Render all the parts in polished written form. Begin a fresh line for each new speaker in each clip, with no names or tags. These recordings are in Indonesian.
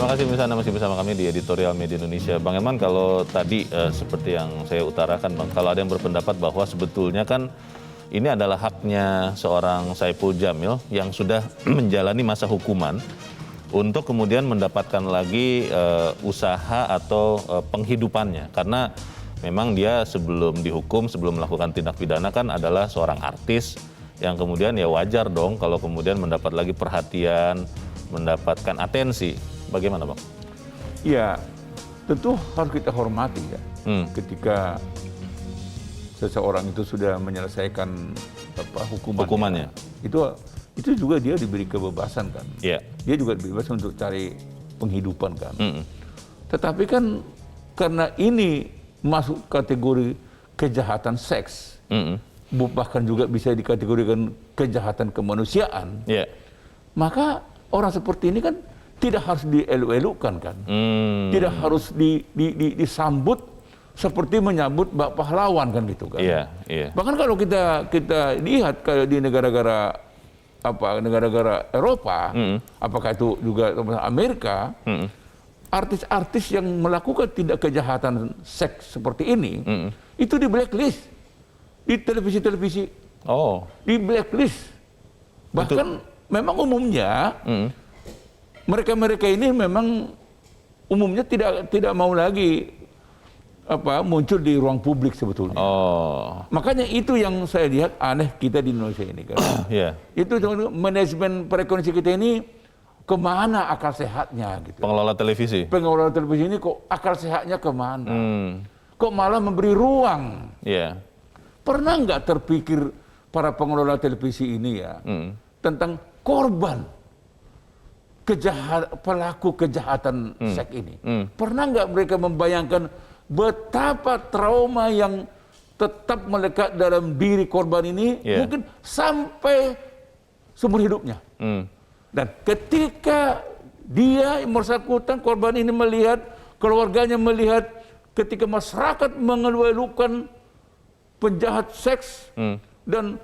Terima kasih misalnya masih bersama kami di Editorial Media Indonesia. Bang Eman, kalau tadi seperti yang saya utarakan, Bang, kalau ada yang berpendapat bahwa sebetulnya kan ini adalah haknya seorang Saipul Jamil yang sudah menjalani masa hukuman untuk kemudian mendapatkan lagi usaha atau penghidupannya. Karena memang dia sebelum dihukum, sebelum melakukan tindak pidana kan adalah seorang artis yang kemudian ya wajar dong kalau kemudian mendapat lagi perhatian, mendapatkan atensi. Bagaimana, Bang?
Ya, tentu harus kita hormati ya. Ketika seseorang itu sudah menyelesaikan hukumannya. Itu juga dia diberi kebebasan kan.
Yeah.
Dia juga bebas untuk cari penghidupan kan. Tetapi kan karena ini masuk kategori kejahatan seks, bahkan juga bisa dikategorikan kejahatan kemanusiaan, maka orang seperti ini kan tidak harus dielu-elukan kan, tidak harus disambut seperti menyambut bak pahlawan kan gitu kan. Bahkan kalau kita lihat kayak di negara-negara Eropa, apakah itu juga Amerika, artis-artis yang melakukan tindak kejahatan seks seperti ini, itu di blacklist di televisi-televisi, di blacklist. Bahkan memang umumnya mereka ini memang umumnya tidak mau lagi muncul di ruang publik sebetulnya. Makanya itu yang saya lihat aneh kita di Indonesia ini kan. Itu manajemen perekonomian kita ini kemana akal sehatnya gitu.
Pengelola televisi
ini kok akal sehatnya kemana? Kok malah memberi ruang? Pernah nggak terpikir para pengelola televisi ini ya tentang korban pelaku kejahatan seks ini? Pernah nggak mereka membayangkan betapa trauma yang tetap melekat dalam diri korban ini mungkin sampai seumur hidupnya? Dan ketika dia yang bersangkutan, korban ini melihat, keluarganya melihat, ketika masyarakat mengeluarkan penjahat seks dan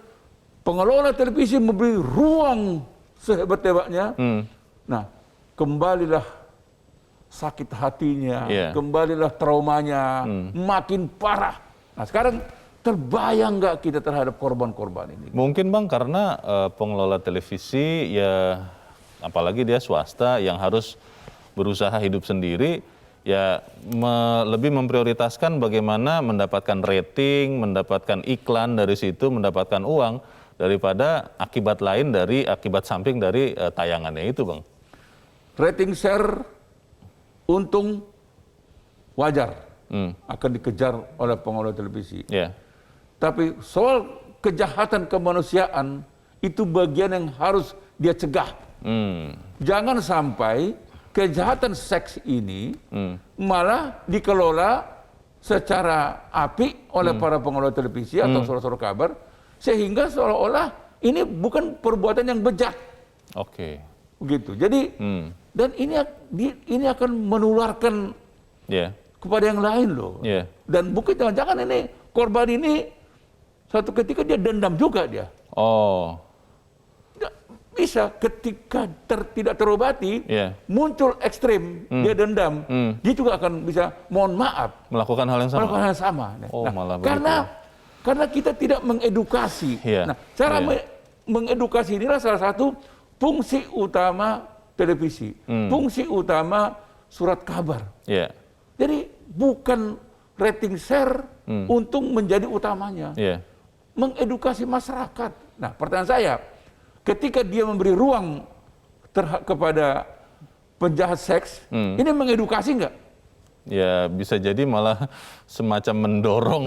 pengelola televisi memberi ruang sehebat-hebatnya, nah kembalilah sakit hatinya, kembalilah traumanya, makin parah. Nah sekarang terbayang nggak kita terhadap korban-korban ini?
Mungkin Bang karena pengelola televisi ya apalagi dia swasta yang harus berusaha hidup sendiri, ya lebih memprioritaskan bagaimana mendapatkan rating, mendapatkan iklan dari situ, mendapatkan uang daripada akibat samping dari tayangannya itu, Bang.
Rating share untung wajar akan dikejar oleh pengelola televisi. Tapi soal kejahatan kemanusiaan itu bagian yang harus dia cegah. Jangan sampai kejahatan seks ini malah dikelola secara apik oleh para pengelola televisi atau surat-surat kabar, sehingga seolah-olah ini bukan perbuatan yang bejat. Begitu. Jadi dan ini akan menularkan kepada yang lain loh. Dan mungkin jangan-jangan ini korban ini suatu ketika dia dendam juga dia. Bisa ketika tidak terobati muncul ekstrim, dia dendam, dia juga akan bisa mohon maaf
melakukan hal yang sama.
Karena kita tidak mengedukasi. Nah, cara mengedukasi inilah salah satu fungsi utama televisi, fungsi utama surat kabar. Jadi bukan rating share untuk menjadi utamanya, mengedukasi masyarakat. Nah, pertanyaan saya, ketika dia memberi ruang kepada penjahat seks, ini mengedukasi nggak?
Ya bisa jadi malah semacam mendorong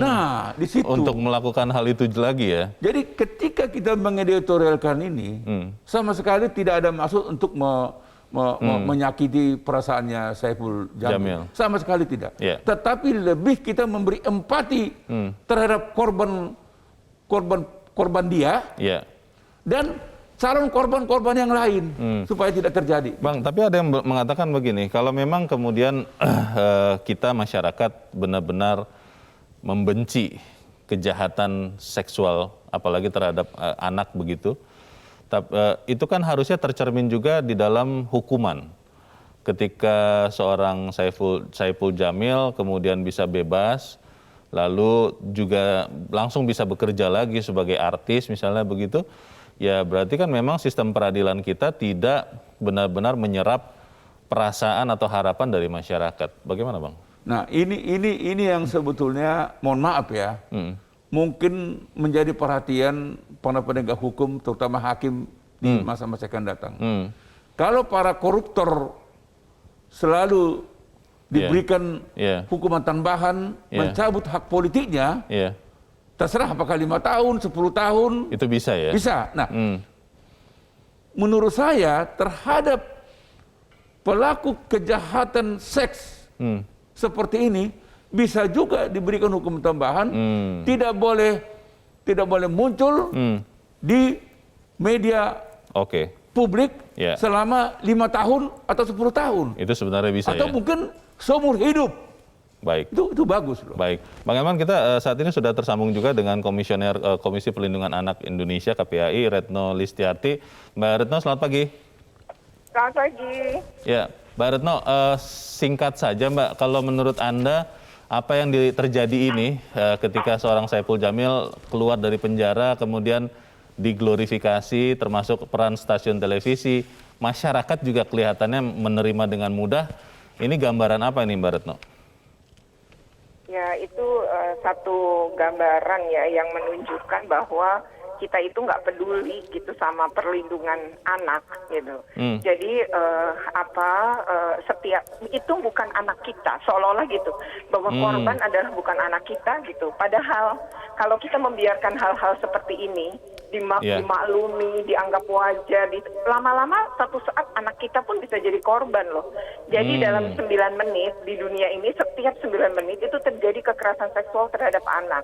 di situ
untuk melakukan hal itu lagi ya.
Jadi ketika kita mengeditorialkan ini, sama sekali tidak ada maksud untuk menyakiti perasaannya Saipul Jamil. Sama sekali tidak. Tetapi lebih kita memberi empati terhadap korban dia dan calon korban-korban yang lain supaya tidak terjadi.
Bang, tapi ada yang mengatakan begini, kalau memang kemudian kita masyarakat benar-benar membenci kejahatan seksual, apalagi terhadap anak begitu, itu kan harusnya tercermin juga di dalam hukuman. ketika seorang Saipul Jamil kemudian bisa bebas, lalu juga langsung bisa bekerja lagi sebagai artis misalnya begitu, ya berarti kan memang sistem peradilan kita tidak benar-benar menyerap perasaan atau harapan dari masyarakat. Bagaimana Bang?
Nah ini yang sebetulnya, mohon maaf ya, mungkin menjadi perhatian para penegak hukum, terutama hakim di masa-masa akan datang. Kalau para koruptor selalu diberikan hukuman tambahan, mencabut hak politiknya, terserah apakah 5 tahun, 10 tahun.
Itu bisa ya?
Bisa. Nah, menurut saya terhadap pelaku kejahatan seks seperti ini bisa juga diberikan hukuman tambahan, tidak boleh muncul di media publik selama 5 tahun atau 10 tahun.
Itu sebenarnya bisa
atau mungkin seumur hidup.
Baik.
Itu bagus loh.
Baik. Bang Elman, kita saat ini sudah tersambung juga dengan Komisioner Komisi Perlindungan Anak Indonesia KPAI, Retno Listiarti. Mbak Retno, selamat pagi.
Selamat pagi.
Ya, Mbak Retno, singkat saja Mbak, kalau menurut Anda apa yang terjadi ini ketika seorang Saipul Jamil keluar dari penjara kemudian diglorifikasi termasuk peran stasiun televisi, masyarakat juga kelihatannya menerima dengan mudah. Ini gambaran apa ini Mbak Retno?
Ya, itu satu gambaran ya yang menunjukkan bahwa kita itu nggak peduli gitu sama perlindungan anak gitu. Jadi setiap itu bukan anak kita, seolah-olah gitu bahwa korban adalah bukan anak kita gitu. Padahal kalau kita membiarkan hal-hal seperti ini dimaklumi, dianggap wajar, lama-lama satu saat anak kita pun bisa jadi korban loh. Jadi dalam 9 menit di dunia ini, setiap 9 menit itu terjadi kekerasan seksual terhadap anak.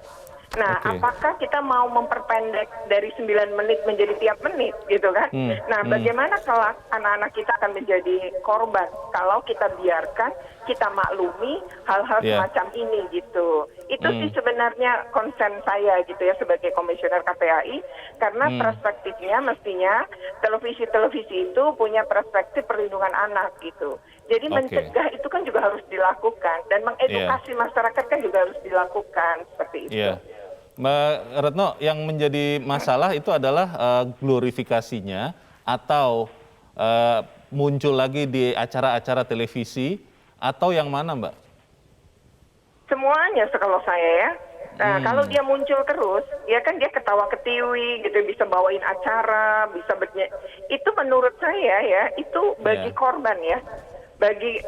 Nah, apakah kita mau memperpendek dari 9 menit menjadi tiap menit gitu kan? Nah, bagaimana kalau anak-anak kita akan menjadi korban kalau kita biarkan, kita maklumi hal-hal semacam ini gitu. Itu sih sebenarnya concern saya gitu ya sebagai Komisioner KPAI, karena perspektifnya mestinya televisi-televisi itu punya perspektif perlindungan anak gitu. Jadi mencegah itu kan juga harus dilakukan, dan mengedukasi masyarakat kan juga harus dilakukan seperti itu.
Mbak Retno, yang menjadi masalah itu adalah glorifikasinya atau muncul lagi di acara-acara televisi atau yang mana Mbak?
Semuanya kalau saya ya. Nah, kalau dia muncul terus, ya kan dia ketawa-ketiwi gitu, bisa bawain acara, bisa itu menurut saya ya, itu bagi korban ya.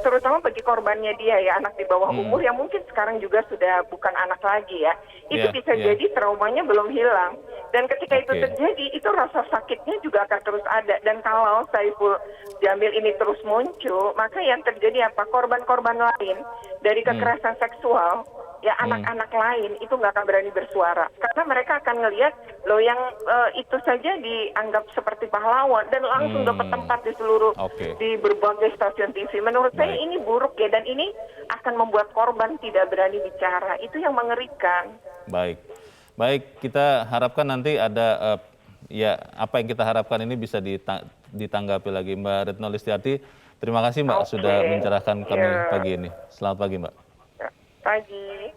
Terutama bagi korbannya dia ya, anak di bawah umur yang mungkin sekarang juga sudah bukan anak lagi ya, itu bisa jadi traumanya belum hilang, dan ketika itu terjadi itu rasa sakitnya juga akan terus ada. Dan kalau Saipul Jamil ini terus muncul, maka yang terjadi apa, korban-korban lain dari kekerasan seksual ya, anak-anak lain itu nggak akan berani bersuara karena mereka akan ngelihat loh yang itu saja dianggap seperti pahlawan dan langsung dapat tempat di di berbagai stasiun TV. Menurut saya ini buruk ya, dan ini akan membuat korban tidak berani bicara. Itu yang mengerikan.
Baik, kita harapkan nanti ada apa yang kita harapkan ini bisa ditanggapi lagi. Mbak Retno Listiarti, terima kasih Mbak sudah mencerahkan kami pagi ini. Selamat pagi Mbak.
Pagi.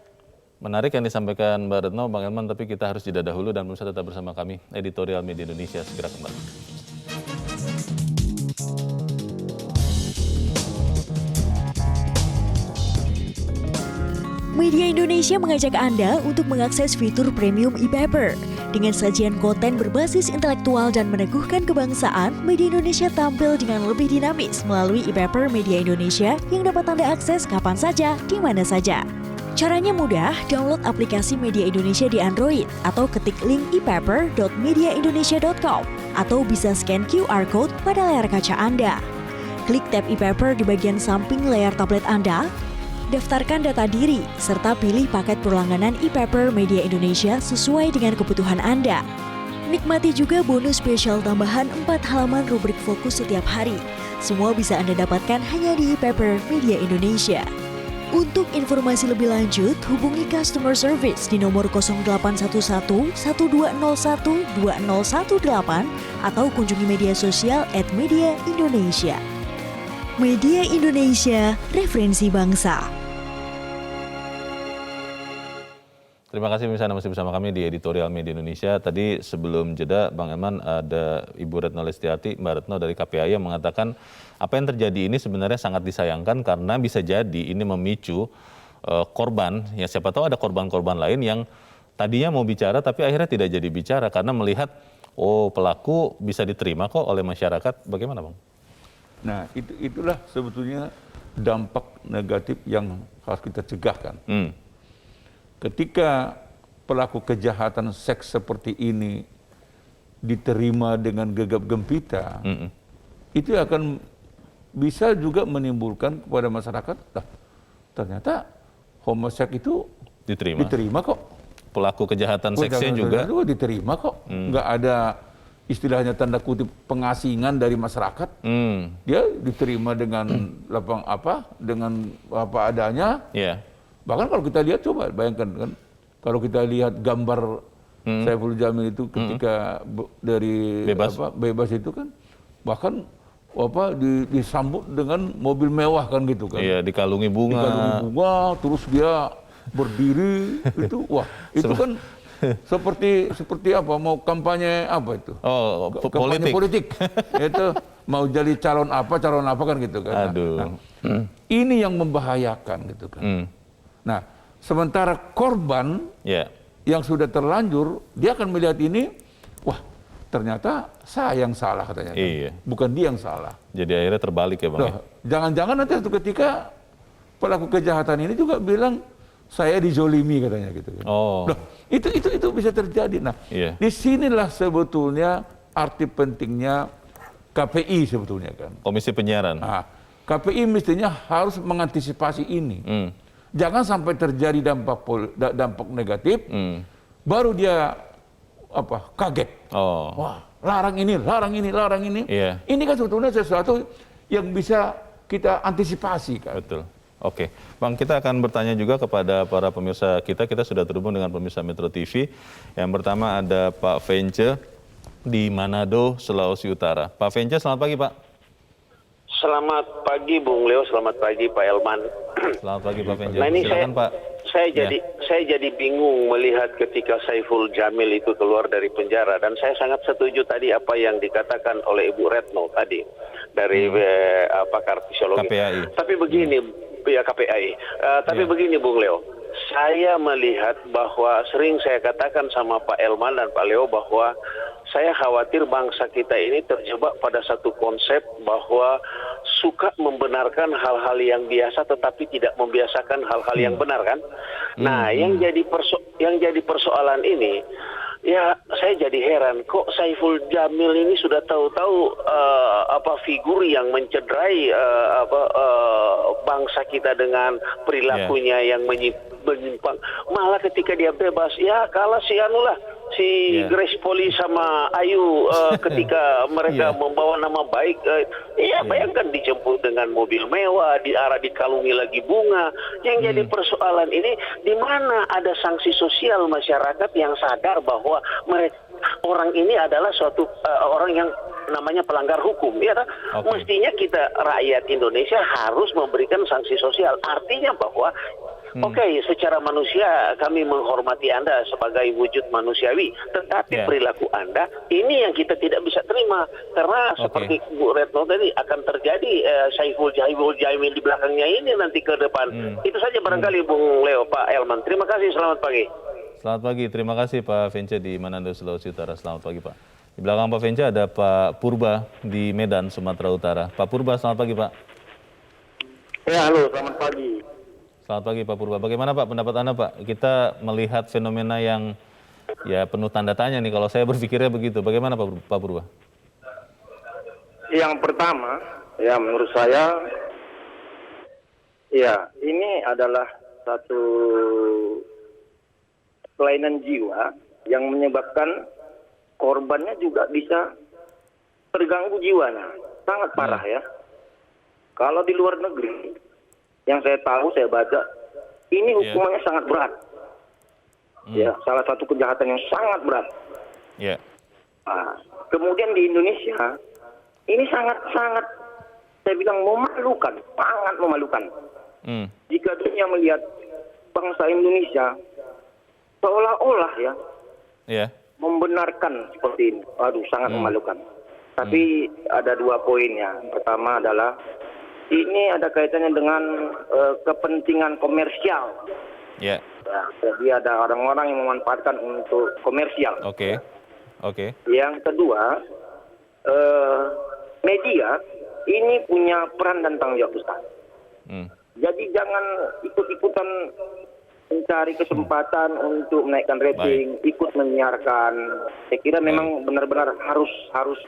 Menarik yang disampaikan Mbak Retno, Bang Elman, tapi kita harus jeda dahulu dan pemirsa tetap bersama kami. Editorial Media Indonesia segera kembali.
Media Indonesia mengajak Anda untuk mengakses fitur premium e-paper. Dengan sajian konten berbasis intelektual dan meneguhkan kebangsaan, Media Indonesia tampil dengan lebih dinamis melalui e-paper Media Indonesia yang dapat Anda akses kapan saja, di mana saja. Caranya mudah, download aplikasi Media Indonesia di Android atau ketik link e-paper.mediaindonesia.com atau bisa scan QR Code pada layar kaca Anda. Klik tab e-paper di bagian samping layar tablet Anda, daftarkan data diri, serta pilih paket berlangganan e-paper Media Indonesia sesuai dengan kebutuhan Anda. Nikmati juga bonus spesial tambahan 4 halaman rubrik fokus setiap hari. Semua bisa Anda dapatkan hanya di e-paper Media Indonesia. Untuk informasi lebih lanjut, hubungi customer service di nomor 0811 1201 2018 atau kunjungi media sosial @mediaindonesia. Media Indonesia, referensi bangsa.
Terima kasih pemirsa masih bersama kami di editorial Media Indonesia. Tadi sebelum jeda Bang Elman ada Ibu Retno Listiarti, Mbak Retno dari KPAI yang mengatakan apa yang terjadi ini sebenarnya sangat disayangkan karena bisa jadi ini memicu korban, ya siapa tahu ada korban-korban lain yang tadinya mau bicara tapi akhirnya tidak jadi bicara karena melihat pelaku bisa diterima kok oleh masyarakat. Bagaimana Bang?
Nah itulah sebetulnya dampak negatif yang harus kita cegahkan. Ketika pelaku kejahatan seks seperti ini diterima dengan gegap gempita, itu akan bisa juga menimbulkan kepada masyarakat, ternyata homoseks itu diterima kok.
Pelaku kejahatan seksnya juga
diterima kok. Nggak ada istilahnya tanda kutip pengasingan dari masyarakat. Dia diterima dengan dengan apa adanya. Bahkan kalau kita lihat, coba bayangkan kan, kalau kita lihat gambar Saiful Jamil itu ketika dari bebas itu kan, bahkan disambut dengan mobil mewah kan gitu kan.
Iya, dikalungi bunga,
terus dia berdiri itu, wah itu kan seperti apa, mau kampanye apa itu? Kampanye politik. Itu mau jadi calon apa kan gitu kan. Ini yang membahayakan gitu kan. Nah, sementara korban yang sudah terlanjur, dia akan melihat ini, wah ternyata saya yang salah katanya. Bukan dia yang salah.
Jadi akhirnya terbalik ya Bang?
Jangan-jangan nanti suatu ketika pelaku kejahatan ini juga bilang, saya dizolimi katanya gitu. Itu bisa terjadi. Nah, disinilah sebetulnya arti pentingnya KPI sebetulnya kan.
Komisi Penyiaran.
Nah, KPI mestinya harus mengantisipasi ini. Jangan sampai terjadi dampak negatif, baru dia kaget. Wah, larang ini. Ini kan sebetulnya sesuatu yang bisa kita antisipasi kan.
Betul. Oke, Bang, kita akan bertanya juga kepada para pemirsa kita. Kita sudah terhubung dengan pemirsa Metro TV. Yang pertama ada Pak Vence di Manado, Sulawesi Utara. Pak Vence, selamat pagi Pak.
Selamat pagi Bung Leo, selamat pagi Pak Elman.
Selamat pagi Pak Vence.
Nah ini
silakan Pak.
Saya jadi bingung melihat ketika Saiful Jamil itu keluar dari penjara, dan saya sangat setuju tadi apa yang dikatakan oleh Ibu Retno tadi dari pakar psikologi.
KPAI.
Tapi begini, KPAI. Tapi begini Bung Leo, saya melihat bahwa sering saya katakan sama Pak Elman dan Pak Leo bahwa saya khawatir bangsa kita ini terjebak pada satu konsep bahwa suka membenarkan hal-hal yang biasa tetapi tidak membiasakan hal-hal yang benar kan. Nah, yang jadi persoalan ini, ya saya jadi heran kok Saiful Jamil ini sudah tahu-tahu figur yang mencederai bangsa kita dengan perilakunya yang menyimpang. Malah ketika dia bebas, ya kalah si Grace Poli sama Ayu ketika mereka membawa nama baik. Bayangkan dijemput dengan mobil mewah, dikalungi lagi bunga. Yang jadi persoalan ini, di mana ada sanksi sosial masyarakat yang sadar bahwa orang ini adalah suatu orang yang namanya pelanggar hukum, ya kan? Mestinya kita rakyat Indonesia harus memberikan sanksi sosial. Artinya bahwa secara manusia kami menghormati Anda sebagai wujud manusiawi, tetapi perilaku Anda ini yang kita tidak bisa terima karena seperti Bu Retno tadi akan terjadi Saiful Jamil di belakangnya ini nanti ke depan. Itu saja barangkali Bung Leo, Pak Elman. Terima kasih, selamat pagi.
Selamat pagi, terima kasih Pak Vence di Manado, Sulawesi Utara. Selamat pagi Pak. Di belakang Pak Vence ada Pak Purba di Medan, Sumatera Utara. Pak Purba, selamat pagi Pak.
Ya, halo, selamat pagi.
Selamat pagi Pak Purba. Bagaimana Pak pendapat Anda Pak? Kita melihat fenomena yang penuh tanda tanya nih. Kalau saya berpikirnya begitu. Bagaimana Pak Purba?
Yang pertama, ya menurut saya, ya ini adalah satu kelainan jiwa yang menyebabkan korbannya juga bisa terganggu jiwanya. Sangat parah ya. Kalau di luar negeri, yang saya tahu, saya baca, ini hukumannya sangat berat. Ya, salah satu kejahatan yang sangat berat. Nah, kemudian di Indonesia, ini sangat saya bilang memalukan, sangat memalukan. Jika dunia melihat bangsa Indonesia seolah-olah membenarkan seperti ini. Aduh, sangat memalukan. Tapi ada 2 poin ya. Pertama adalah ini ada kaitannya dengan kepentingan komersial. Ya, jadi ada orang-orang yang memanfaatkan untuk komersial.
Oke.
Yang kedua, media ini punya peran dan tanggung jawab besar. Jadi jangan ikut-ikutan mencari kesempatan untuk menaikkan rating, ikut menyiarkan. Saya kira memang benar-benar harus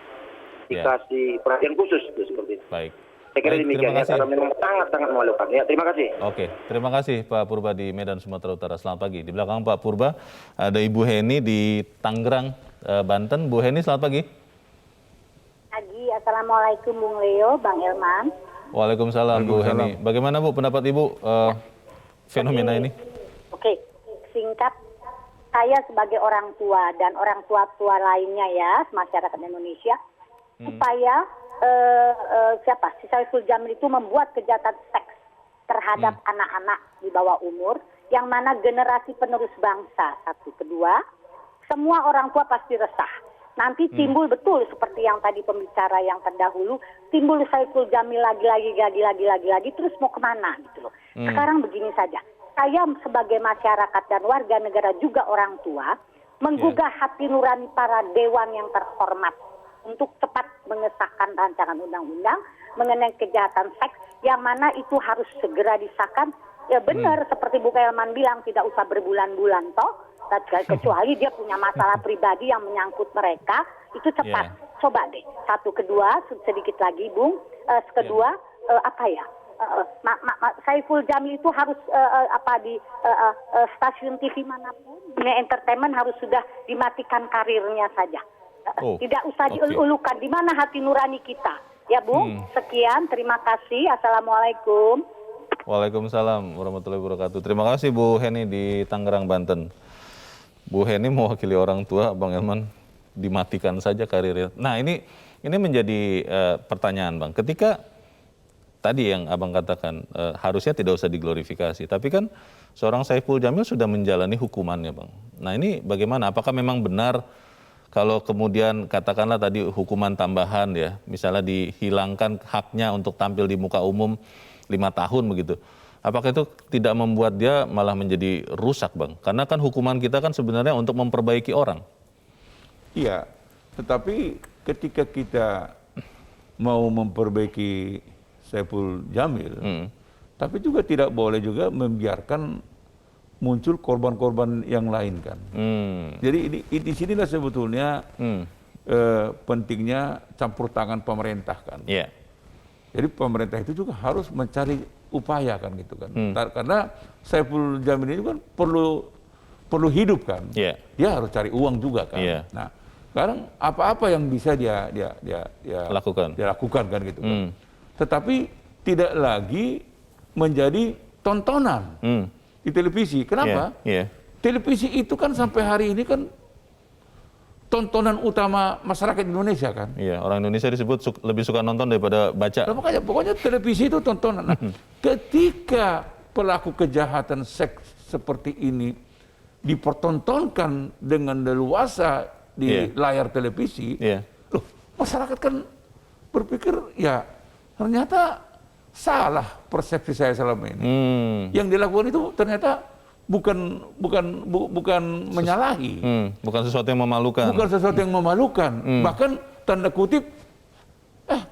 dikasih perhatian khusus seperti itu.
Baik.
Saya kira demikian ya, karena memang sangat-sangat memalukan. Ya, terima kasih.
Oke, terima kasih Pak Purba di Medan, Sumatera Utara. Selamat pagi. Di belakang Pak Purba ada Ibu Heni di Tangerang, Banten. Bu Heni, selamat pagi.
Pagi, Assalamualaikum Bung Leo, Bang Elman.
Waalaikumsalam Bu Heni. Bagaimana Bu pendapat Ibu fenomena ini?
Oke, singkat, saya sebagai orang tua dan orang tua lainnya ya, masyarakat Indonesia, supaya si Saiful Jamil itu membuat kejahatan seks terhadap anak-anak di bawah umur, yang mana generasi penerus bangsa. Satu, kedua, semua orang tua pasti resah. Nanti timbul betul seperti yang tadi pembicara yang terdahulu, timbul Saiful Jamil lagi, terus mau kemana gitu loh. Sekarang begini saja, saya sebagai masyarakat dan warga negara juga orang tua, menggugah hati nurani para dewan yang terhormat untuk cepat mengesahkan rancangan undang-undang mengenai kejahatan seks, yang mana itu harus segera disahkan. Ya benar, seperti Bu Elman bilang, tidak usah berbulan-bulan toh, kecuali dia punya masalah pribadi yang menyangkut mereka, itu cepat. Coba deh. Satu, kedua, sedikit lagi Bung, kedua, Saiful Jamil itu harus di stasiun TV manapun, dunia entertainment harus sudah dimatikan karirnya saja. Tidak usah diulu-ulukan. Di mana hati nurani kita? Ya Bung, sekian, terima kasih. Assalamualaikum.
Waalaikumsalam warahmatullahi wabarakatuh. Terima kasih Bu Heni di Tangerang, Banten. Bu Heni mewakili orang tua, Bang Elman, dimatikan saja karirnya. Nah ini menjadi pertanyaan Bang. Ketika tadi yang Abang katakan harusnya tidak usah diglorifikasi, tapi kan seorang Saiful Jamil sudah menjalani hukumannya Bang. Nah ini bagaimana? Apakah memang benar kalau kemudian katakanlah tadi hukuman tambahan ya, misalnya dihilangkan haknya untuk tampil di muka umum 5 tahun begitu. Apakah itu tidak membuat dia malah menjadi rusak Bang? Karena kan hukuman kita kan sebenarnya untuk memperbaiki orang.
Iya, tetapi ketika kita mau memperbaiki Saiful Jamil, tapi juga tidak boleh juga membiarkan muncul korban-korban yang lain kan. Jadi di sinilah sebetulnya pentingnya campur tangan pemerintah kan. Jadi pemerintah itu juga harus mencari upaya kan gitu kan. Karena Saiful Jamil ini kan perlu hidup kan. Dia harus cari uang juga kan. Nah, sekarang apa-apa yang bisa dia lakukan kan gitu kan. Tetapi tidak lagi menjadi tontonan di televisi. Kenapa? Televisi itu kan sampai hari ini kan tontonan utama masyarakat Indonesia kan.
Orang Indonesia disebut lebih suka nonton daripada baca.
Nah, makanya pokoknya televisi itu tontonan. Nah, ketika pelaku kejahatan seks seperti ini dipertontonkan dengan leluasa di layar televisi, loh, masyarakat kan berpikir ya ternyata salah persepsi saya selama ini. Yang dilakukan itu ternyata bukan menyalahi.
Bukan sesuatu yang memalukan.
Bukan sesuatu yang memalukan. Bahkan tanda kutip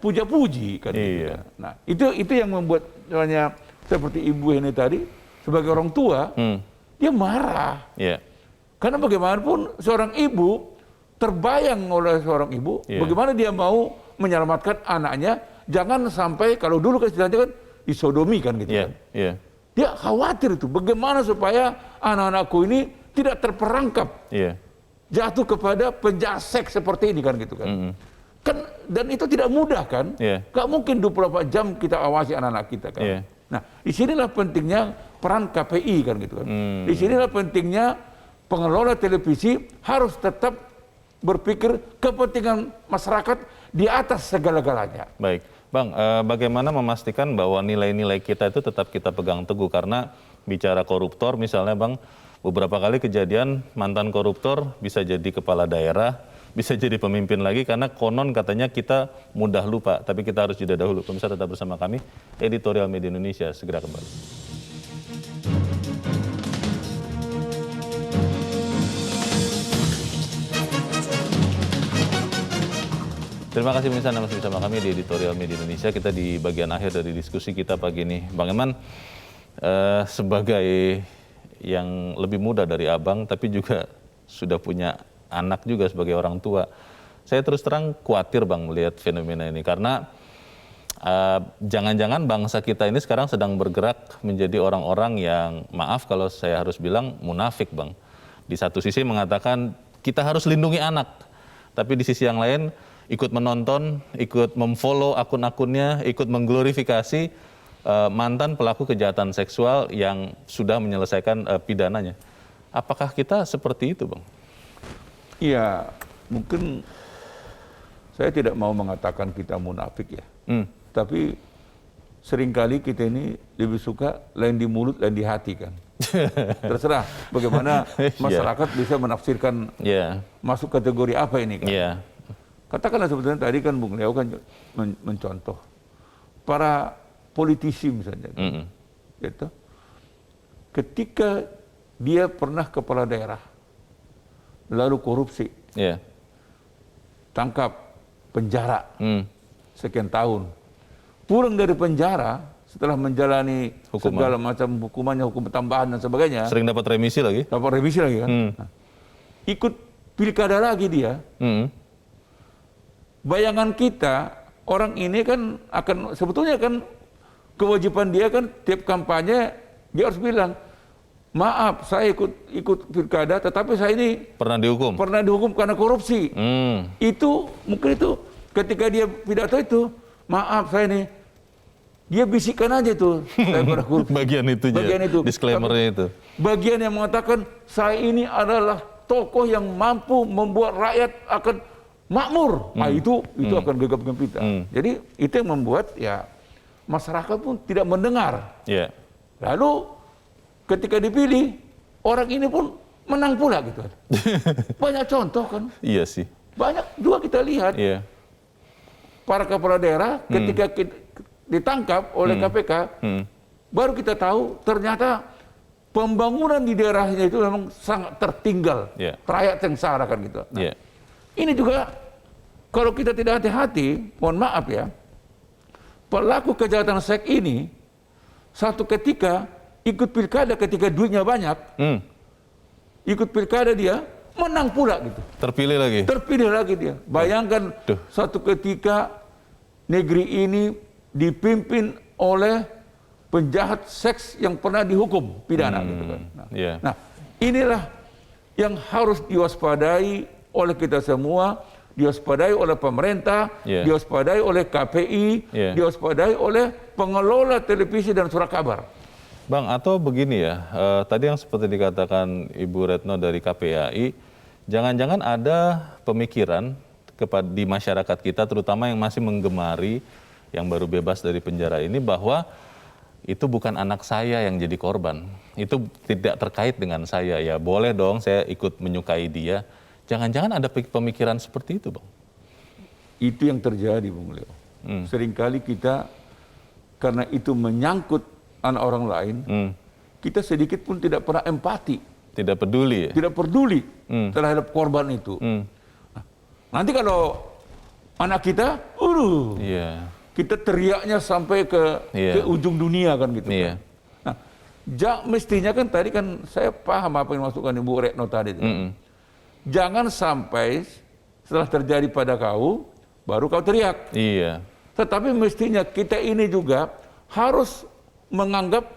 puja-puji kan. Gitu. Nah, itu yang membuat misalnya seperti Ibu Heni tadi sebagai orang tua, dia marah. Karena bagaimanapun seorang ibu terbayang oleh seorang ibu, bagaimana dia mau menyelamatkan anaknya, jangan sampai kalau dulu kan istilahnya kan disodomi kan gitu kan. Dia khawatir itu, bagaimana supaya anak-anakku ini tidak terperangkap, jatuh kepada penjahat seks seperti ini kan gitu kan. Dan itu tidak mudah kan, gak mungkin 24 jam kita awasi anak-anak kita kan. Nah, disinilah pentingnya peran KPI kan gitu kan. Disinilah pentingnya pengelola televisi harus tetap berpikir kepentingan masyarakat di atas segala-galanya.
Baik. Bang, bagaimana memastikan bahwa nilai-nilai kita itu tetap kita pegang teguh? Karena bicara koruptor misalnya Bang, beberapa kali kejadian mantan koruptor bisa jadi kepala daerah, bisa jadi pemimpin lagi karena konon katanya kita mudah lupa. Tapi kita harus jeda dahulu. Pemirsa tetap bersama kami, Editorial Media Indonesia segera kembali. Terima kasih pemirsa, Anda masih bersama kami di Editorial Media Indonesia. Kita di bagian akhir dari diskusi kita pagi ini. Bang Eman, sebagai yang lebih muda dari Abang, tapi juga sudah punya anak juga sebagai orang tua, saya terus terang khawatir Bang melihat fenomena ini. Karena jangan-jangan bangsa kita ini sekarang sedang bergerak menjadi orang-orang yang, maaf kalau saya harus bilang, munafik Bang. Di satu sisi mengatakan kita harus lindungi anak, tapi di sisi yang lain ikut menonton, ikut memfollow akun-akunnya, ikut mengglorifikasi mantan pelaku kejahatan seksual yang sudah menyelesaikan pidananya. Apakah kita seperti itu, Bang?
Iya, mungkin saya tidak mau mengatakan kita munafik ya. Tapi seringkali kita ini lebih suka lain di mulut, lain di hati kan. Terserah bagaimana masyarakat bisa menafsirkan masuk kategori apa ini kan. Katakanlah sebetulnya tadi kan Bung Leo kan mencontoh para politisi misalnya, gitu. Ketika dia pernah kepala daerah, lalu korupsi, tangkap, penjara, sekian tahun, pulang dari penjara setelah menjalani segala macam hukumannya, hukum tambahan dan sebagainya.
Sering dapat remisi lagi?
Dapat remisi lagi kan. Nah, ikut pilkada lagi dia. Bayangan kita, orang ini kan akan, sebetulnya kan kewajiban dia kan tiap kampanye, dia harus bilang, maaf saya ikut pilkada, tetapi saya ini pernah dihukum karena korupsi. Itu, mungkin itu, ketika dia pidato itu, maaf saya ini, dia bisikkan aja tuh, saya pernah korupsi.
Bagian itu, disclaimer-nya itu.
Bagian yang mengatakan, saya ini adalah tokoh yang mampu membuat rakyat akan makmur. Nah itu akan gegap gempita. Jadi itu yang membuat ya masyarakat pun tidak mendengar. Lalu ketika dipilih orang ini pun menang pula gitu. Banyak contoh kan.
Iya sih.
Banyak juga kita lihat. Para kepala daerah ketika ditangkap oleh KPK, baru kita tahu ternyata pembangunan di daerahnya itu memang sangat tertinggal. Rakyat sengsara kan gitu. Nah, ini juga kalau kita tidak hati-hati, mohon maaf ya, pelaku kejahatan seks ini satu ketika ikut pilkada ketika duitnya banyak, ikut pilkada dia menang pula gitu.
Terpilih lagi dia. Bayangkan satu ketika negeri ini dipimpin oleh penjahat seks yang pernah dihukum pidana gitu kan. Nah, inilah yang harus diwaspadai oleh kita semua, diwaspadai oleh pemerintah, diwaspadai oleh KPI, diwaspadai oleh pengelola televisi dan surat kabar. Bang, atau begini ya, tadi yang seperti dikatakan Ibu Retno dari KPAI, jangan-jangan ada pemikiran di masyarakat kita, terutama yang masih menggemari, yang baru bebas dari penjara ini, bahwa itu bukan anak saya yang jadi korban, itu tidak terkait dengan saya, ya boleh dong saya ikut menyukai dia. Jangan-jangan ada pemikiran seperti itu, Bang?
Itu yang terjadi, Bung Leo. Seringkali kita, karena itu menyangkut anak orang lain, kita sedikit pun tidak pernah empati.
Tidak peduli.
Tidak peduli terhadap korban itu. Nah, nanti kalau anak kita, kita teriaknya sampai ke ujung dunia kan gitu. Kan. Nah, mestinya kan tadi kan saya paham apa yang dimaksudkan Ibu Retno tadi. Jangan sampai setelah terjadi pada kau, baru kau teriak. Tetapi mestinya kita ini juga harus menganggap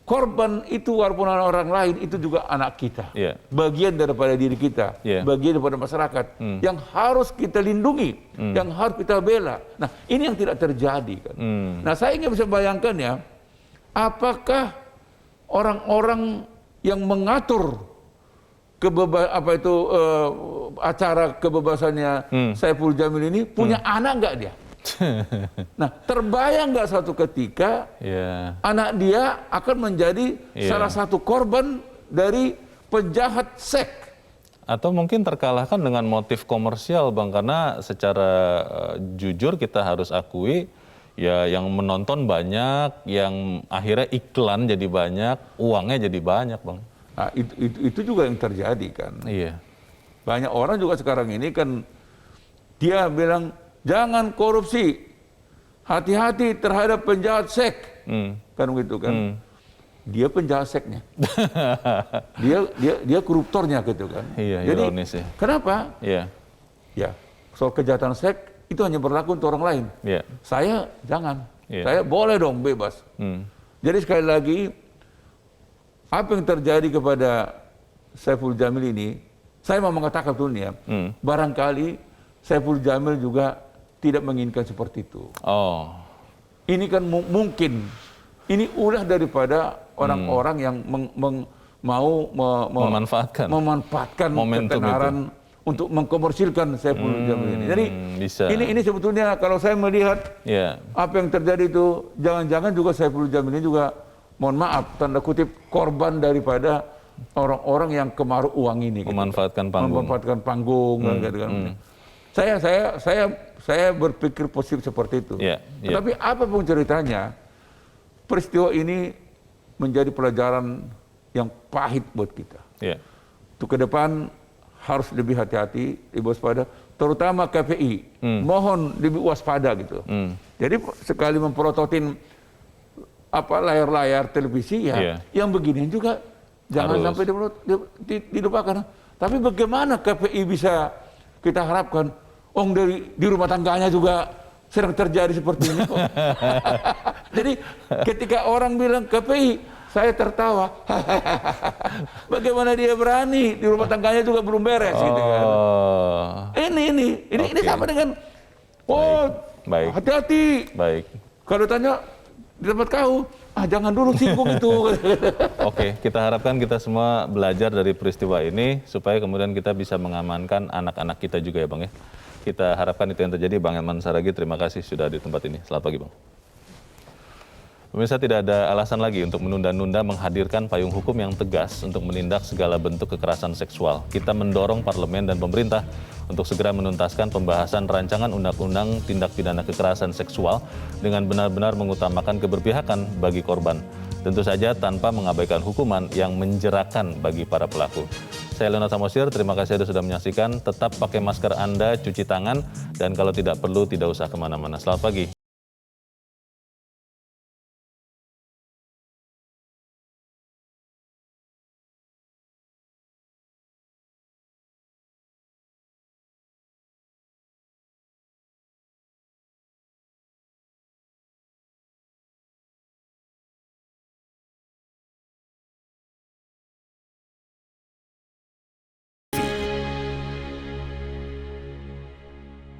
korban itu walaupun orang lain itu juga anak kita. Bagian daripada diri kita, bagian daripada masyarakat yang harus kita lindungi, yang harus kita bela. Nah, ini yang tidak terjadi kan. Nah, saya ingin bisa bayangkan ya, apakah orang-orang yang mengatur acara kebebasannya Saiful Jamil ini punya anak enggak dia? Nah, terbayang nggak suatu ketika anak dia akan menjadi salah satu korban dari penjahat seks?
Atau mungkin terkalahkan dengan motif komersial, Bang, karena secara jujur kita harus akui ya yang menonton banyak, yang akhirnya iklan jadi banyak, uangnya jadi banyak, Bang.
Nah, itu juga yang terjadi kan.
Iya.
Banyak orang juga sekarang ini kan dia bilang jangan korupsi, hati-hati terhadap penjahat seks, kan begitu kan? Dia penjahat seksnya, dia koruptornya gitu kan.
Iya,
jadi
ironis ya.
kenapa?
Iya.
Ya, soal kejahatan seks itu hanya berlaku untuk orang lain.
Iya.
Saya jangan,
Iya.
saya boleh dong bebas. Jadi sekali lagi, apa yang terjadi kepada Saiful Jamil ini, saya mau mengatakan dunia, barangkali Saiful Jamil juga tidak menginginkan seperti itu.
Oh.
Ini kan mungkin, ini ulah daripada orang-orang yang mau memanfaatkan ketenaran untuk mengkomersilkan Saiful Jamil ini. Jadi ini sebetulnya kalau saya melihat apa yang terjadi itu, jangan-jangan juga Saiful Jamil ini juga, mohon maaf, tanda kutip, korban daripada orang-orang yang kemaru uang ini.
Memanfaatkan panggung.
Memanfaatkan panggung. Saya berpikir positif seperti itu. Tetapi apapun ceritanya, peristiwa ini menjadi pelajaran yang pahit buat kita. Untuk ke depan harus lebih hati-hati, lebih waspada, terutama KPI. Mohon lebih waspada gitu. Jadi sekali memprototin layar-layar televisi yang beginian juga jangan sampai dilupakan. Tapi bagaimana KPI bisa kita harapkan? Di rumah tangganya juga sedang terjadi seperti ini kok. Jadi ketika orang bilang KPI, saya tertawa. Bagaimana dia berani, di rumah tangganya juga belum beres gitu kan. Ini sama dengan hati-hati.
Baik.
Kalau tanya di tempat kau, jangan dulu singgung itu.
Oke, kita harapkan kita semua belajar dari peristiwa ini supaya kemudian kita bisa mengamankan anak-anak kita juga ya, Bang ya. Kita harapkan itu yang terjadi. Bang Elman Saragih, terima kasih sudah di tempat ini. Selamat pagi, Bang. Pemirsa, tidak ada alasan lagi untuk menunda-nunda menghadirkan payung hukum yang tegas untuk menindak segala bentuk kekerasan seksual. Kita mendorong parlemen dan pemerintah untuk segera menuntaskan pembahasan rancangan undang-undang tindak pidana kekerasan seksual dengan benar-benar mengutamakan keberpihakan bagi korban. Tentu saja tanpa mengabaikan hukuman yang menjerakan bagi para pelaku. Saya Leonard Samosir, terima kasih sudah menyaksikan. Tetap pakai masker Anda, cuci tangan, dan kalau tidak perlu tidak usah kemana-mana. Selamat pagi.